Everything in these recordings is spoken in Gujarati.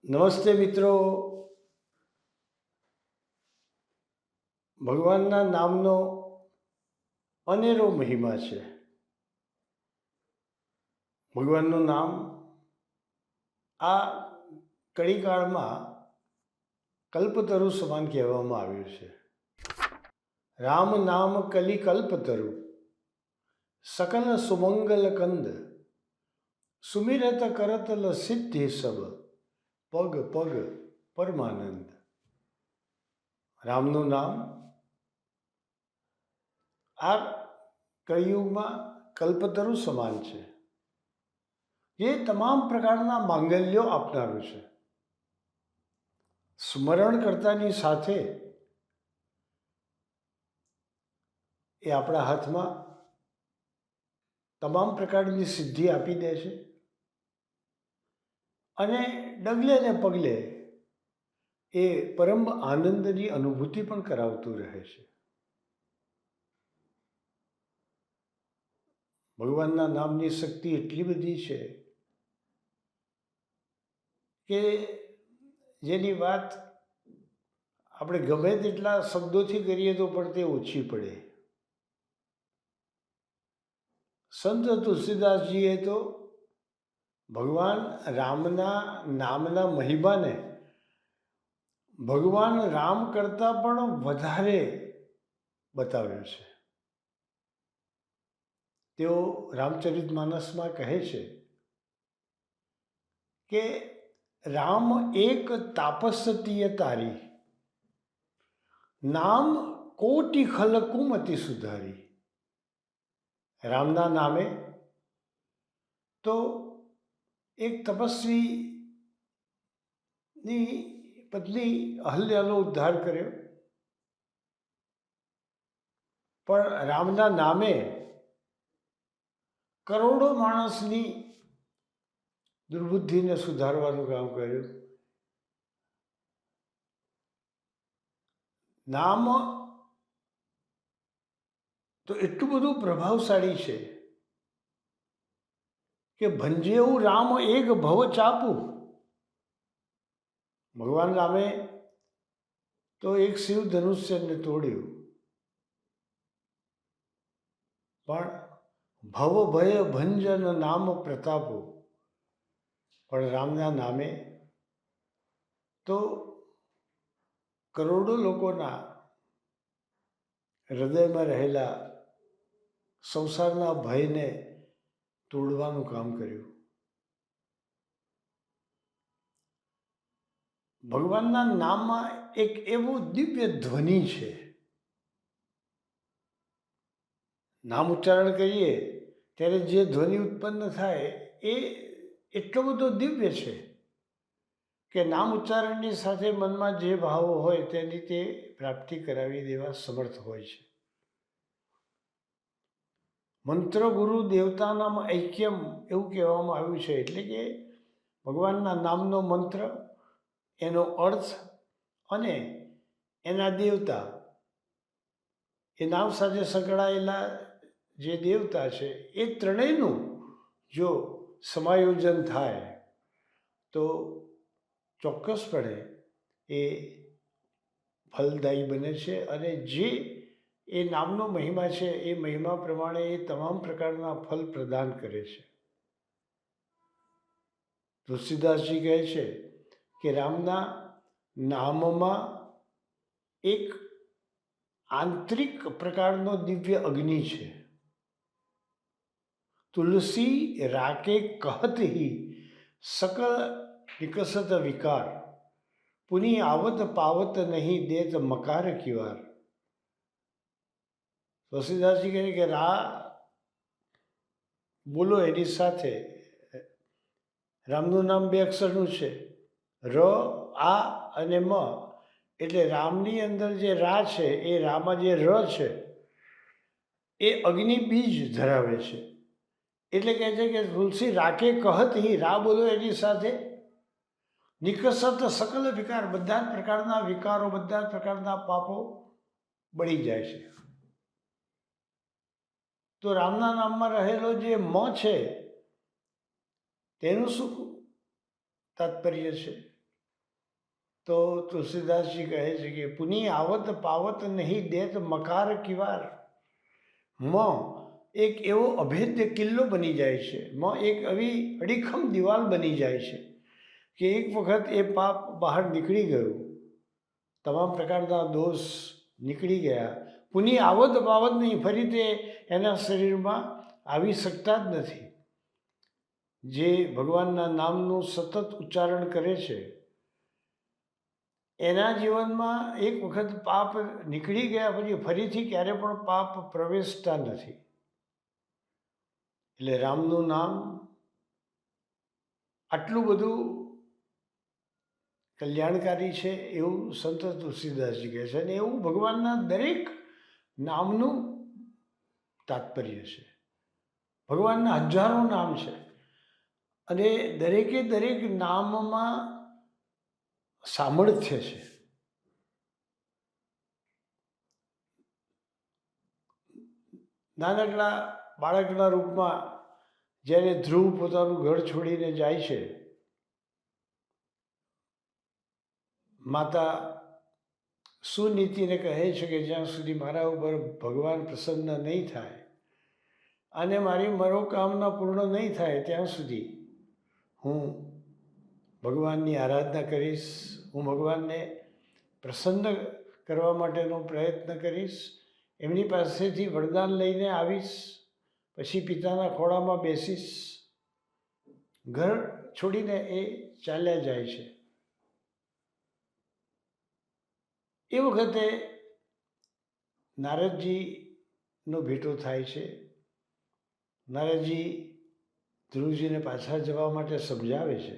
નમસ્તે મિત્રો. ભગવાનના નામનો અનેરો મહિમા છે. ભગવાનનું નામ આ કળીકાળમાં કલ્પતરુ સમાન કહેવામાં આવ્યું છે. રામ નામ કલી કલ્પતરુ, સકલ સુમંગલ કંદ, સુમિરત કરતલ સિદ્ધિ સબ, પગ પગ પરમાનંદ. રામનું નામ આ કળિયુગમાં કલ્પતરુ સમાન છે, જે તમામ પ્રકારના માંગલ્યો આપનારું છે. સ્મરણ કરતાની સાથે એ આપણા હાથમાં તમામ પ્રકારની સિદ્ધિ આપી દે છે અને ડગલે ને પગલે એ પરમ આનંદની અનુભૂતિ પણ કરાવતું રહે છે. ભગવાનના નામની શક્તિ એટલી બધી છે કે જેની વાત આપણે ગમે તેટલા શબ્દોથી કરીએ તો પણ તે ઓછી પડે. સંત તુલસીદાસજીએ તો ભગવાન રામના નામના મહિમાને ભગવાન રામ કરતાં પણ વધારે બતાવ્યો છે. તેઓ રામચરિતમાનસમાં કહે છે કે રામ એક તાપસતીય તારી, નામ કોટી ખલ કુમતિ સુધારી. રામના નામે તો એક તપસ્વીની પત્ની અહલ્યાનો ઉદ્ધાર કર્યો, પણ રામના નામે કરોડો માણસની દુર્બુદ્ધિને સુધારવાનું કામ કર્યું. નામ તો એટલું બધું પ્રભાવશાળી છે કે ભંજેવું રામ એક ભવ ચાપું. ભગવાન રામે તો એક શિવ ધનુષ્યને તોડ્યું, પણ ભવ ભય ભંજન નામ પ્રતાપો. પણ રામના નામે તો કરોડો લોકોના હૃદયમાં રહેલા સંસારના ભયને તોડવાનું કામ કર્યું. ભગવાનના નામમાં એક એવું દિવ્ય ધ્વનિ છે. નામ ઉચ્ચારણ કરીએ ત્યારે જે ધ્વનિ ઉત્પન્ન થાય એ એટલો બધો દિવ્ય છે કે નામ ઉચ્ચારણની સાથે મનમાં જે ભાવો હોય તેની તે પ્રાપ્તિ કરાવી દેવા સમર્થ હોય છે. મંત્ર ગુરુ દેવતાનામ ઐક્યમ એવું કહેવામાં આવ્યું છે. એટલે કે ભગવાનના નામનો મંત્ર, એનો અર્થ અને એના દેવતા, એ નામ સાથે સંકળાયેલા જે દેવતા છે, એ ત્રણેયનું જો સમાયોજન થાય તો ચોક્કસપણે એ ફલદાયી બને છે. અને જે એ નામનો મહિમા છે એ મહિમા પ્રમાણે એ તમામ પ્રકારના ફલ પ્રદાન કરે છે. તુલસીદાસજી કહે છે કે રામના નામમાં એક આંતરિક પ્રકારનો દિવ્ય અગ્નિ છે. તુલસી રાકે કહત હી સકલ વિકસત વિકાર, પુની આવત પાવત નહીં દેત મકાર કિવાર. તુલસીદાસજી કહે કે રા બોલો એની સાથે, રામનું નામ બે અક્ષરનું છે, ર આ અને મ. એટલે રામની અંદર જે રા છે એ રામાં જે ર છે એ અગ્નિ બીજ ધરાવે છે. એટલે કહે છે કે તુલસી રાકે કહત હી, રા બોલો એની સાથે, નિકસત સકલ વિકાર, બધા જ પ્રકારના વિકારો, બધા જ પ્રકારના પાપો બળી જાય છે. તો રામના નામમાં રહેલો જે મ છે તેનું શું તાત્પર્ય છે? તો તુલસીદાસજી કહે છે કે પુની આવત પાવત નહીં દેત મકાર કિવાર. મ એક એવો અભેદ્ય કિલ્લો બની જાય છે, મ એક એવી અડીખમ દિવાલ બની જાય છે કે એક વખત એ પાપ બહાર નીકળી ગયું, તમામ પ્રકારના દોષ નીકળી ગયા, પુની આવત પાવત નહીં, ફરી તે એના શરીરમાં આવી શકતા જ નથી. જે ભગવાનના નામનું સતત ઉચ્ચારણ કરે છે એના જીવનમાં એક વખત પાપ નીકળી ગયા પછી ફરીથી ક્યારે પણ પાપ પ્રવેશતા નથી. એટલે રામનું નામ આટલું બધું કલ્યાણકારી છે એવું સંત તુલસીદાસજી કહે છે. અને એવું ભગવાનના દરેક નામનું તાત્પર્ય છે. ભગવાનના હજારો નામ છે અને દરેકે દરેક નામમાં સામર્થ્ય છે. નાનકડા બાળકના રૂપમાં જ્યારે ધ્રુવ પોતાનું ઘર છોડીને જાય છે, માતા સુનીતિને કહે છે કે જ્યાં સુધી મારા ઉપર ભગવાન પ્રસન્ન નહીં થાય અને મારી મનોકામના પૂર્ણ નહીં થાય ત્યાં સુધી હું ભગવાનની આરાધના કરીશ, હું ભગવાનને પ્રસન્ન કરવા માટેનો પ્રયત્ન કરીશ, એમની પાસેથી વરદાન લઈને આવીશ, પછી પિતાના ખોળામાં બેસીશ. ઘર છોડીને એ ચાલ્યા જાય છે. એ વખતે નારદજીનો ભેટો થાય છે. નારદજી ધ્રુવજીને પાછા જવા માટે સમજાવે છે,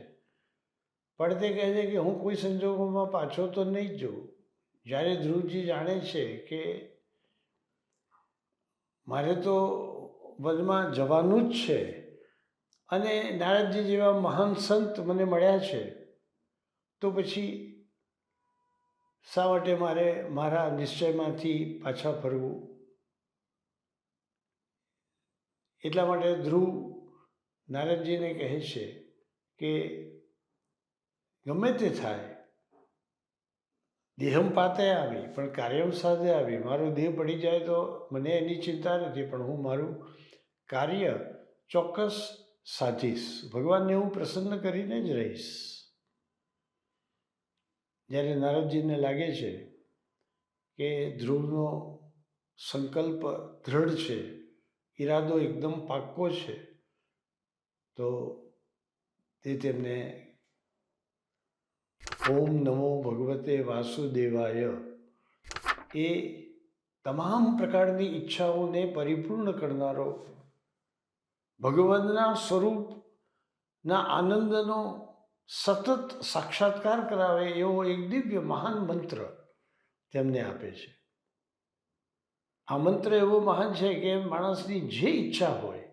પણ તે કહે છે કે હું કોઈ સંજોગોમાં પાછો તો નહીં જ જઉં. જ્યારે ધ્રુવજી જાણે છે કે મારે તો વનમાં જવાનું જ છે અને નારદજી જેવા મહાન સંત મને મળ્યા છે, તો પછી શા માટે મારે મારા નિશ્ચયમાંથી પાછા ફરવું? એટલા માટે ધ્રુવ નારદજીને કહે છે કે ગમે તે થાય, દેહમ પાતે આવી પણ કાર્યમ સાધે આવી. મારો દેહ પડી જાય તો મને એની ચિંતા નથી, પણ હું મારું કાર્ય ચોક્કસ સાધીશ, ભગવાનને હું પ્રસન્ન કરીને જ રહીશ. જ્યારે નારદજીને લાગે છે કે ધ્રુવનો સંકલ્પ દૃઢ છે, ઈરાદો એકદમ પાક્કો છે, તો તે તેમને ઓમ નમો ભગવતે વાસુદેવાય એ તમામ પ્રકારની ઈચ્છાઓને પરિપૂર્ણ કરનારો, ભગવાનના સ્વરૂપના આનંદનો સતત સાક્ષાત્કાર કરાવે એવો એક દિવ્ય મહાન મંત્ર તેમને આપે છે. આ મંત્ર એવો મહાન છે કે માણસની જે ઈચ્છા હોય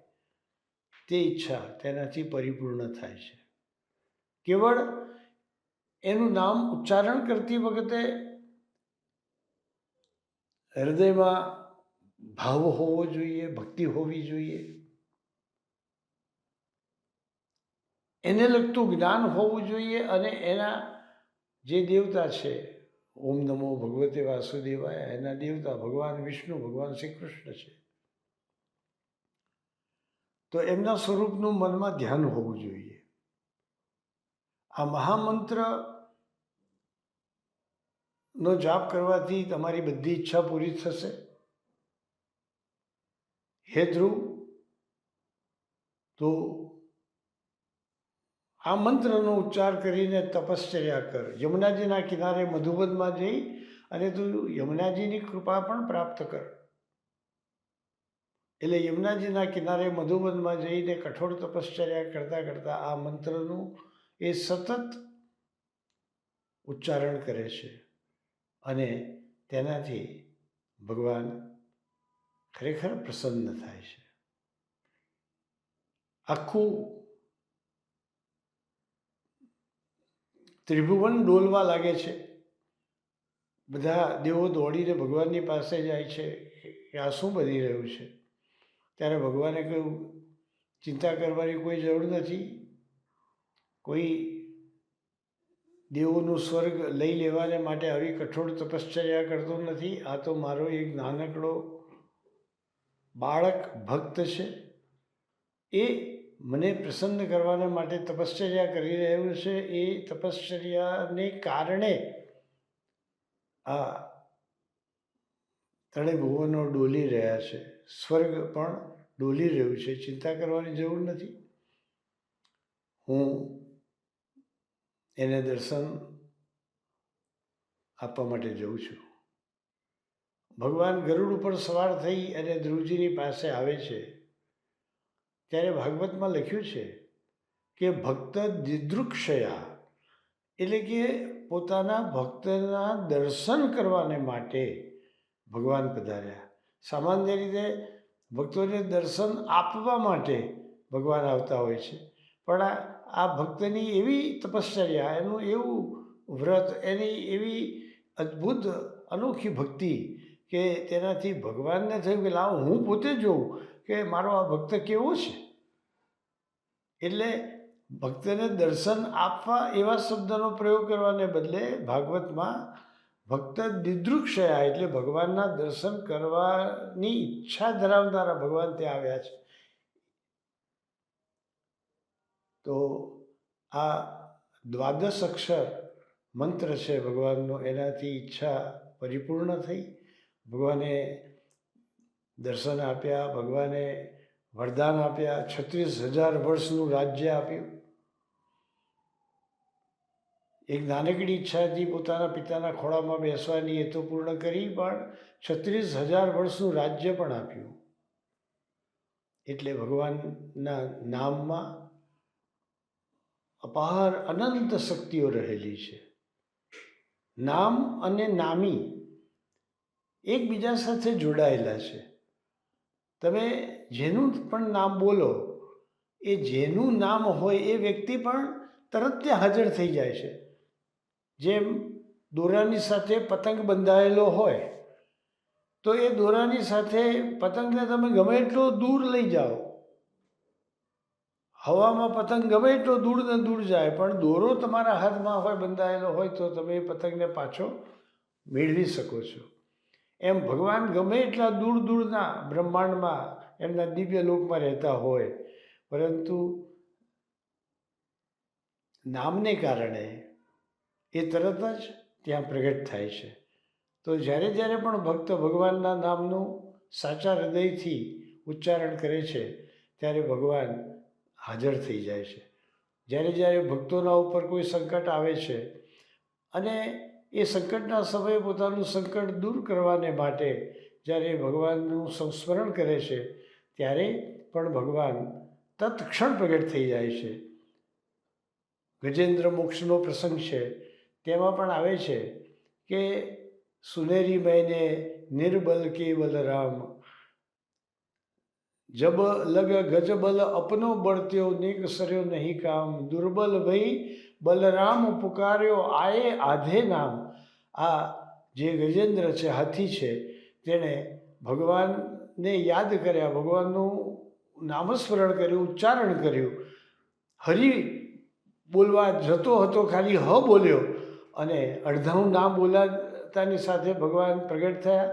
તે ઈચ્છા તેનાથી પરિપૂર્ણ થાય છે. કેવળ એનું નામ ઉચ્ચારણ કરતી વખતે હૃદયમાં ભાવ હોવો જોઈએ, ભક્તિ હોવી જોઈએ, એને લગતું જ્ઞાન હોવું જોઈએ અને એના જે દેવતા છે, ઓમ નમો ભગવતે વાસુદેવાય, એના દેવતા ભગવાન વિષ્ણુ, ભગવાન શ્રી કૃષ્ણ છે, તો એમના સ્વરૂપનું મનમાં ધ્યાન હોવું જોઈએ. આ મહામંત્ર નો જાપ કરવાથી તમારી બધી ઈચ્છા પૂરી થશે. હે ધ્રુવ, તો આ મંત્રનો ઉચ્ચાર કરીને તપશ્ચર્યા કર. યમુનાજીના કિનારે મધુબનમાં જઈ અને તું યમુનાજીની કૃપા પણ પ્રાપ્ત કર. એટલે યમુનાજીના કિનારે મધુબનમાં જઈને કઠોર તપશ્ચર્યા કરતાં કરતાં આ મંત્રનું એ સતત ઉચ્ચારણ કરે છે અને તેનાથી ભગવાન ખરેખર પ્રસન્ન થાય છે. આખું ત્રિભુવન ડોલવા લાગે છે. બધા દેવો દોડીને ભગવાનની પાસે જાય છે કે આ શું બની રહ્યું છે? ત્યારે ભગવાને કહ્યું, ચિંતા કરવાની કોઈ જરૂર નથી. કોઈ દેવોનું સ્વર્ગ લઈ લેવાને માટે આવી કઠોર તપશ્ચર્યા કરતો નથી. આ તો મારો એક નાનકડો બાળક ભક્ત છે. એ મને પ્રસન્ન કરવાને માટે તપશ્ચર્યા કરી રહ્યું છે. એ તપશ્ચર્યાને કારણે આ ત્રણેય ભુવનો ડોલી રહ્યા છે. સ્વર્ગ પણ ડોલી રહ્યું છે. ચિંતા કરવાની જરૂર નથી. હું એને દર્શન આપવા માટે જઉં છું. ભગવાન ગરુડ ઉપર સવાર થઈ અને ધ્રુવજીની પાસે આવે છે ત્યારે ભાગવતમાં લખ્યું છે કે ભક્ત દિદૃક્ષયા એટલે કે પોતાના ભક્તના દર્શન કરવાને માટે ભગવાન પધાર્યા. સામાન્ય રીતે ભક્તોને દર્શન આપવા માટે ભગવાન આવતા હોય છે, પણ આ ભક્તની એવી તપશ્ચર્યા, એનું એવું વ્રત, એની એવી અદ્ભુત અનોખી ભક્તિ કે તેનાથી ભગવાનને થયું કે લાવ હું પોતે જોઉં કે મારો આ ભક્ત કેવો છે. એટલે ભક્તને દર્શન આપવા એવા શબ્દનો પ્રયોગ કરવાને બદલે ભાગવતમાં ભક્ત દિદૃક્ષયા એટલે ભગવાનના દર્શન કરવાની ઈચ્છા ધરાવનારા ભગવાન ત્યાં આવ્યા છે. તો આ દ્વાદશ અક્ષર મંત્ર છે ભગવાનનો, એનાથી ઈચ્છા પરિપૂર્ણ થઈ. ભગવાને દર્શન આપ્યા, ભગવાને વરદાન આપ્યા, 36,000 વર્ષનું રાજ્ય આપ્યું. એક નાનકડી ઈચ્છા હતી પોતાના પિતાના ખોળામાં બેસવાની, એ તો પૂર્ણ કરી, પણ 36,000 વર્ષનું રાજ્ય પણ આપ્યું. એટલે ભગવાનના નામમાં અપાર અનંત શક્તિઓ રહેલી છે. નામ અને નામી એકબીજા સાથે જોડાયેલા છે. તમે જેનું પણ નામ બોલો, એ જેનું નામ હોય એ વ્યક્તિ પણ તરત ત્યાં હાજર થઈ જાય છે. જેમ દોરાની સાથે પતંગ બંધાયેલો હોય તો એ દોરાની સાથે પતંગને તમે ગમે એટલો દૂર લઈ જાઓ, હવામાં પતંગ ગમે એટલો દૂર ને દૂર જાય, પણ દોરો તમારા હાથમાં હોય, બંધાયેલો હોય, તો તમે એ પતંગને પાછો મેળવી શકો છો. એમ ભગવાન ગમે એટલા દૂર દૂરના બ્રહ્માંડમાં એમના દિવ્ય લોકમાં રહેતા હોય, પરંતુ નામને કારણે એ તરત જ ત્યાં પ્રગટ થાય છે. તો જ્યારે જ્યારે પણ ભક્ત ભગવાનના નામનું સાચા હૃદયથી ઉચ્ચારણ કરે છે ત્યારે ભગવાન હાજર થઈ જાય છે. જ્યારે જ્યારે ભક્તોના ઉપર કોઈ સંકટ આવે છે અને એ સંકટના સમયે પોતાનું સંકટ દૂર કરવાને માટે જ્યારે ભગવાનનું સંસ્મરણ કરે છે ત્યારે પણ ભગવાન તત્ક્ષણ પ્રગટ થઈ જાય છે. ગજેન્દ્ર મોક્ષનો પ્રસંગ છે, તેમાં પણ આવે છે કે સુનેરી મૈને નિર્બલ કેવલ રામ, જબ લગ ગજબલ અપનો બળત્યો નેક સર્યો નહીં કામ, દુર્બલ ભઈ બલરામ પુકાર્યો આયે આધે નામ. આ જે ગજેન્દ્ર છે, હાથી છે, તેણે ભગવાનને યાદ કર્યા, ભગવાનનું નામસ્મરણ કર્યું, ઉચ્ચારણ કર્યું, હરિ બોલવા જતો હતો, ખાલી હ બોલ્યો અને અડધાનું નામ બોલાતાની સાથે ભગવાન પ્રગટ થયા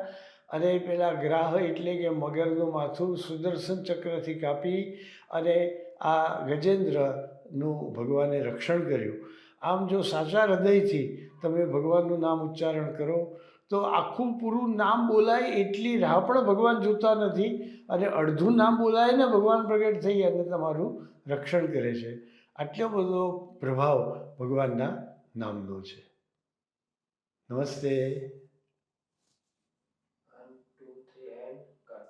અને પેલા ગ્રાહ એટલે કે મગરનું માથું સુદર્શન ચક્રથી કાપી અને આ ગજેન્દ્રનું ભગવાને રક્ષણ કર્યું. આમ જો સાચા હૃદયથી તમે ભગવાનનું નામ ઉચ્ચારણ કરો તો આખું પૂરું નામ બોલાય એટલી રાહ પણ ભગવાન જોતા નથી અને અડધું નામ બોલાય ને ભગવાન પ્રગટ થઈ અને તમારું રક્ષણ કરે છે. આટલો બધો પ્રભાવ ભગવાનના નામનો છે. નમસ્તે.